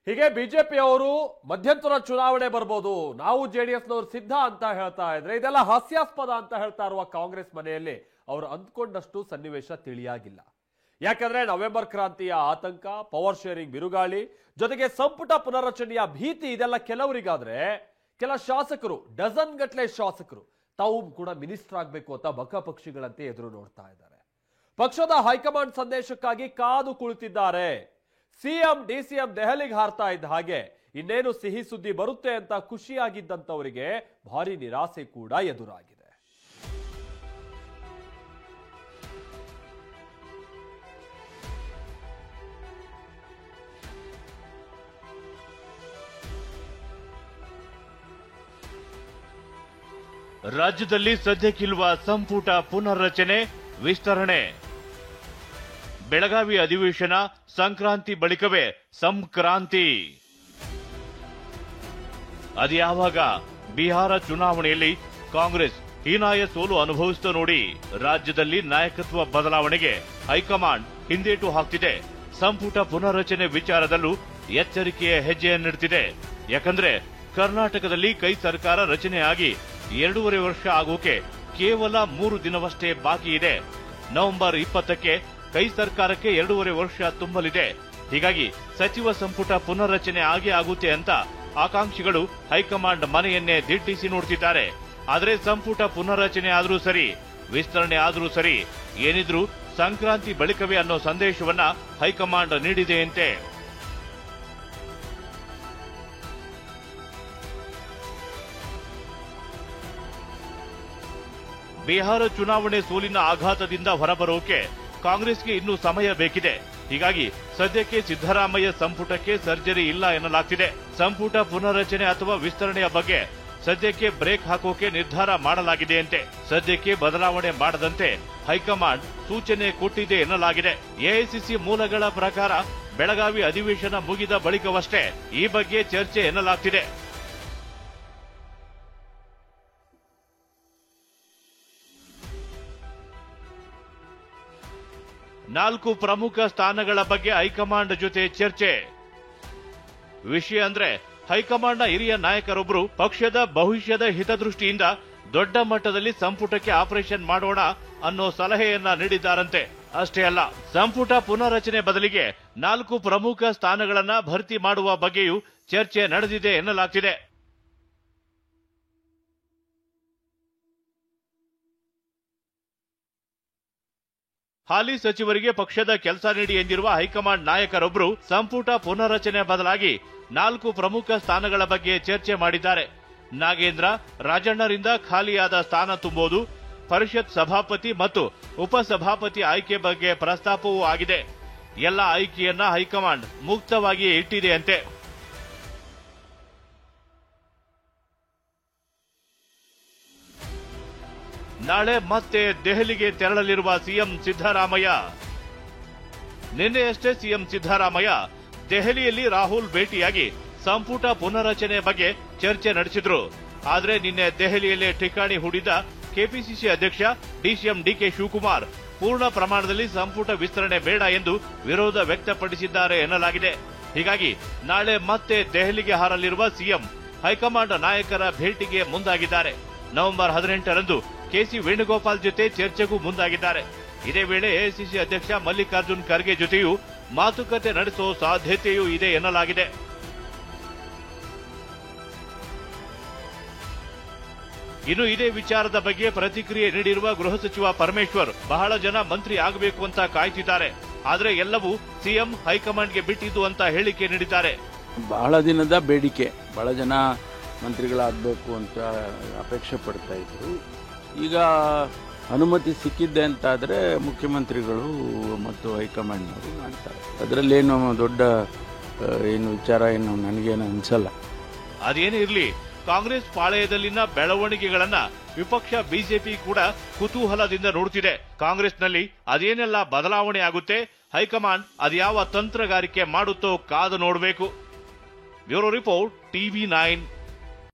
ಹೀಗೆ ಬಿಜೆಪಿಯವರು ಮಧ್ಯಂತರ ಚುನಾವಣೆ ಬರ್ಬೋದು, ನಾವು ಜೆಡಿಎಸ್ನವರು ಸಿದ್ಧ ಅಂತ ಹೇಳ್ತಾ ಇದ್ರೆ ಇದೆಲ್ಲ ಹಾಸ್ಯಾಸ್ಪದ ಅಂತ ಹೇಳ್ತಾ ಇರುವ ಕಾಂಗ್ರೆಸ್ ಮನೆಯಲ್ಲಿ ಅವರು ಅಂದ್ಕೊಂಡಷ್ಟು ಸನ್ನಿವೇಶ ತಿಳಿಯಾಗಿಲ್ಲ. ಯಾಕಂದ್ರೆ ನವೆಂಬರ್ ಕ್ರಾಂತಿಯ ಆತಂಕ, ಪವರ್ ಶೇರಿಂಗ್ ಬಿರುಗಾಳಿ, ಜೊತೆಗೆ ಸಂಪುಟ ಪುನರ್ರಚನೆಯ ಭೀತಿ ಇದೆಲ್ಲ ಕೆಲವರಿಗಾದ್ರೆ ಕೆಲ ಶಾಸಕರು, ಡಜನ್ ಗಟ್ಟಲೆ ಶಾಸಕರು ತಾವು ಕೂಡ ಮಿನಿಸ್ಟರ್ ಆಗ್ಬೇಕು ಅಂತ ಬಕಪಕ್ಷಿಗಳಂತೆ ಎದುರು ನೋಡ್ತಾ ಇದ್ದಾರೆ. ಪಕ್ಷದ ಹೈಕಮಾಂಡ್ ಸಂದೇಶಕ್ಕಾಗಿ ಕಾದು ಕುಳಿತಿದ್ದಾರೆ. ಸಿಎಂ ಡಿಸಿಎಂ ದೆಹಲಿಗೆ ಹಾರ್ತಾ ಇದ್ದ ಹಾಗೆ ಇನ್ನೇನು ಸಿಹಿ ಸುದ್ದಿ ಬರುತ್ತೆ ಅಂತ ಖುಷಿಯಾಗಿದ್ದಂತವರಿಗೆ ಭಾರಿ ನಿರಾಸೆ ಕೂಡ ಎದುರಾಗಿದೆ. ರಾಜ್ಯದಲ್ಲಿ ಸದ್ಯಕ್ಕಿರುವ ಸಂಪುಟ ಪುನರ್ರಚನೆ ವಿಸ್ತರಣೆ. ಬೆಳಗಾವಿ ಅಧಿವೇಶನ ಸಂಕ್ರಾಂತಿ ಬಳಿಕವೇ ಸಂಕ್ರಾಂತಿ. ಅದ್ಯಾವಾಗ? ಬಿಹಾರ ಚುನಾವಣೆಯಲ್ಲಿ ಕಾಂಗ್ರೆಸ್ ಹೀನಾಯ ಸೋಲು ಅನುಭವಿಸುತ್ತ ನೋಡಿ ರಾಜ್ಯದಲ್ಲಿ ನಾಯಕತ್ವ ಬದಲಾವಣೆಗೆ ಹೈಕಮಾಂಡ್ ಹಿಂದೇಟು ಹಾಕ್ತಿದೆ. ಸಂಪುಟ ಪುನರ್ರಚನೆ ವಿಚಾರದಲ್ಲೂ ಎಚ್ಚರಿಕೆಯ ಹೆಜ್ಜೆಯನ್ನಿಡ್ತಿದೆ. ಯಾಕಂದ್ರೆ ಕರ್ನಾಟಕದಲ್ಲಿ ಕೈ ಸರ್ಕಾರ ರಚನೆಯಾಗಿ 2.5 ವರ್ಷ ಆಗೋಕೆ ಕೇವಲ 3 ದಿನವಷ್ಟೇ ಬಾಕಿ ಇದೆ. ನವೆಂಬರ್ 20ಕ್ಕೆ ಕೈ ಸರ್ಕಾರಕ್ಕೆ 2.5 ವರ್ಷ ತುಂಬಲಿದೆ. ಹೀಗಾಗಿ ಸಚಿವ ಸಂಪುಟ ಪುನರ್ರಚನೆ ಆಗೇ ಆಗುತ್ತೆ ಅಂತ ಆಕಾಂಕ್ಷಿಗಳು ಹೈಕಮಾಂಡ್ ಮನೆಯನ್ನೇ ದಿಟ್ಟಿಸಿ ನೋಡ್ತಿದ್ದಾರೆ. ಆದರೆ ಸಂಪುಟ ಪುನರ್ರಚನೆ ಆದ್ರೂ ಸರಿ, ವಿಸ್ತರಣೆ ಆದ್ರೂ ಸರಿ, ಏನಿದ್ರೂ ಸಂಕ್ರಾಂತಿ ಬಳಿಕವೇ ಅನ್ನೋ ಸಂದೇಶವನ್ನ ಹೈಕಮಾಂಡ್ ನೀಡಿದೆಯಂತೆ. ಬಿಹಾರ ಚುನಾವಣೆ ಸೋಲಿನ ಆಘಾತದಿಂದ ಹೊರಬರೋಕೆ ಕಾಂಗ್ರೆಸ್ಗೆ ಇನ್ನೂ ಸಮಯ ಬೇಕಿದೆ. ಹೀಗಾಗಿ ಸದ್ಯಕ್ಕೆ ಸಿದ್ದರಾಮಯ್ಯ ಸಂಪುಟಕ್ಕೆ ಸರ್ಜರಿ ಇಲ್ಲ ಎನ್ನಲಾಗ್ತಿದೆ. ಸಂಪುಟ ಪುನರ್ರಚನೆ ಅಥವಾ ವಿಸ್ತರಣೆಯ ಬಗ್ಗೆ ಸದ್ಯಕ್ಕೆ ಬ್ರೇಕ್ ಹಾಕೋಕೆ ನಿರ್ಧಾರ ಮಾಡಲಾಗಿದೆಯಂತೆ. ಸದ್ಯಕ್ಕೆ ಬದಲಾವಣೆ ಮಾಡದಂತೆ ಹೈಕಮಾಂಡ್ ಸೂಚನೆ ಕೊಟ್ಟಿದೆ ಎನ್ನಲಾಗಿದೆ. ಎಐಸಿಸಿ ಮೂಲಗಳ ಪ್ರಕಾರ ಬೆಳಗಾವಿ ಅಧಿವೇಶನ ಮುಗಿದ ಬಳಿಕವಷ್ಟೇ ಈ ಬಗ್ಗೆ ಚರ್ಚೆ ಎನ್ನಲಾಗ್ತಿದೆ. ನಾಲ್ಕು ಪ್ರಮುಖ ಸ್ಥಾನಗಳ ಬಗ್ಗೆ ಹೈಕಮಾಂಡ್ ಜೊತೆ ಚರ್ಚೆ. ವಿಷಯ ಅಂದ್ರೆ ಹೈಕಮಾಂಡ್ನ ಹಿರಿಯ ನಾಯಕರೊಬ್ಬರು ಪಕ್ಷದ ಭವಿಷ್ಯದ ಹಿತದೃಷ್ಟಿಯಿಂದ ದೊಡ್ಡ ಮಟ್ಟದಲ್ಲಿ ಸಂಪುಟಕ್ಕೆ ಆಪರೇಷನ್ ಮಾಡೋಣ ಅನ್ನೋ ಸಲಹೆಯನ್ನ ನೀಡಿದ್ದಾರಂತೆ. ಅಷ್ಟೇ ಅಲ್ಲ, ಸಂಪುಟ ಪುನರ್ರಚನೆ ಬದಲಿಗೆ 4 ಪ್ರಮುಖ ಸ್ಥಾನಗಳನ್ನ ಭರ್ತಿ ಮಾಡುವ ಬಗ್ಗೆಯೂ ಚರ್ಚೆ ನಡೆದಿದೆ ಎನ್ನಲಾಗ್ತಿದೆ. ಹಾಲಿ ಸಚಿವರಿಗೆ ಪಕ್ಷದ ಕೆಲಸ ನೀಡಿ ಎಂದಿರುವ ಹೈಕಮಾಂಡ್ ನಾಯಕರೊಬ್ಬರು ಸಂಪುಟ ಪುನರ್ರಚನೆ ಬದಲಾಗಿ 4 ಪ್ರಮುಖ ಸ್ಥಾನಗಳ ಬಗ್ಗೆ ಚರ್ಚೆ ಮಾಡಿದ್ದಾರೆ. ನಾಗೇಂದ್ರ, ರಾಜಣ್ಣರಿಂದ ಖಾಲಿಯಾದ ಸ್ಥಾನ ತುಂಬೋದು, ಪರಿಷತ್ ಸಭಾಪತಿ ಮತ್ತು ಉಪಸಭಾಪತಿ ಆಯ್ಕೆ ಬಗ್ಗೆ ಪ್ರಸ್ತಾಪವೂ ಆಗಿದೆ. ಎಲ್ಲ ಆಯ್ಕೆಯನ್ನ ಹೈಕಮಾಂಡ್ ಮುಕ್ತವಾಗಿಯೇ ಇಟ್ಟಿದೆಯಂತೆ. ನಾಳೆ ಮತ್ತೆ ದೆಹಲಿಗೆ ತೆರಳಲಿರುವ ಸಿಎಂ ಸಿದ್ದರಾಮಯ್ಯ. ನಿನ್ನೆಯಷ್ಟೇ ಸಿಎಂ ಸಿದ್ದರಾಮಯ್ಯ ದೆಹಲಿಯಲ್ಲಿ ರಾಹುಲ್ ಭೇಟಿಯಾಗಿ ಸಂಪುಟ ಪುನರ್ರಚನೆ ಬಗ್ಗೆ ಚರ್ಚೆ ನಡೆಸಿದ್ರು. ಆದ್ರೆ ನಿನ್ನೆ ದೆಹಲಿಯಲ್ಲೇ ಠಿಕಾಣಿ ಹೂಡಿದ ಕೆಪಿಸಿಸಿ ಅಧ್ಯಕ್ಷ ಡಿಸಿಎಂ ಡಿಕೆ ಶಿವಕುಮಾರ್ ಪೂರ್ಣ ಪ್ರಮಾಣದಲ್ಲಿ ಸಂಪುಟ ವಿಸ್ತರಣೆ ಬೇಡ ಎಂದು ವಿರೋಧ ವ್ಯಕ್ತಪಡಿಸಿದ್ದಾರೆ ಎನ್ನಲಾಗಿದೆ. ಹೀಗಾಗಿ ನಾಳೆ ಮತ್ತೆ ದೆಹಲಿಗೆ ಹಾರಲಿರುವ ಸಿಎಂ ಹೈಕಮಾಂಡ್ ನಾಯಕರ ಭೇಟಿಗೆ ಮುಂದಾಗಿದ್ದಾರೆ. ನವೆಂಬರ್ 18ರಂದು ಕೆಸಿ ವೇಣುಗೋಪಾಲ್ ಜೊತೆ ಚರ್ಚೆಗೂ ಮುಂದಾಗಿದ್ದಾರೆ. ಇದೇ ವೇಳೆ ಎಐಸಿಸಿ ಅಧ್ಯಕ್ಷ ಮಲ್ಲಿಕಾರ್ಜುನ್ ಖರ್ಗೆ ಜೊತೆಯೂ ಮಾತುಕತೆ ನಡೆಸುವ ಸಾಧ್ಯತೆಯೂ ಇದೆ ಎನ್ನಲಾಗಿದೆ. ಇನ್ನು ಇದೇ ವಿಚಾರದ ಬಗ್ಗೆ ಪ್ರತಿಕ್ರಿಯೆ ನೀಡಿರುವ ಗೃಹ ಸಚಿವ ಪರಮೇಶ್ವರ್, ಬಹಳ ಜನ ಮಂತ್ರಿ ಆಗಬೇಕು ಅಂತ ಕಾಯ್ತಿದ್ದಾರೆ, ಆದ್ರೆ ಎಲ್ಲವೂ ಸಿಎಂ ಹೈಕಮಾಂಡ್ಗೆ ಬಿಟ್ಟಿದ್ದು ಅಂತ ಹೇಳಿಕೆ ನೀಡಿದ್ದಾರೆ. ಬಹಳ ದಿನದ ಬೇಡಿಕೆ, ಬಹಳ ಜನ ಮಂತ್ರಿಗಳಾಗಬೇಕು ಅಂತ ಅಪೇಕ್ಷೆ ಪಡ್ತಾ ಇದ್ರು. ಈಗ ಅನುಮತಿ ಸಿಕ್ಕಿದ್ದೆ ಅಂತಾದರೆ ಮುಖ್ಯಮಂತ್ರಿಗಳು ಮತ್ತು ಹೈಕಮಾಂಡ್ನವರು ಮಾಡ್ತಾರೆ. ಅದರಲ್ಲೇನು ದೊಡ್ಡ ವಿಚಾರ ಏನು ನನಗೇನು ಅನ್ಸಲ್ಲ. ಅದೇನೇ ಇರಲಿ, ಕಾಂಗ್ರೆಸ್ ಪಾಳೆಯದಲ್ಲಿನ ಬೆಳವಣಿಗೆಗಳನ್ನ ವಿಪಕ್ಷ ಬಿಜೆಪಿ ಕೂಡ ಕುತೂಹಲದಿಂದ ನೋಡುತ್ತಿದೆ. ಕಾಂಗ್ರೆಸ್ನಲ್ಲಿ ಅದೇನೆಲ್ಲ ಬದಲಾವಣೆ ಆಗುತ್ತೆ, ಹೈಕಮಾಂಡ್ ಅದ್ಯಾವ ತಂತ್ರಗಾರಿಕೆ ಮಾಡುತ್ತೋ ಕಾದು ನೋಡಬೇಕು. Bureau report, TV9.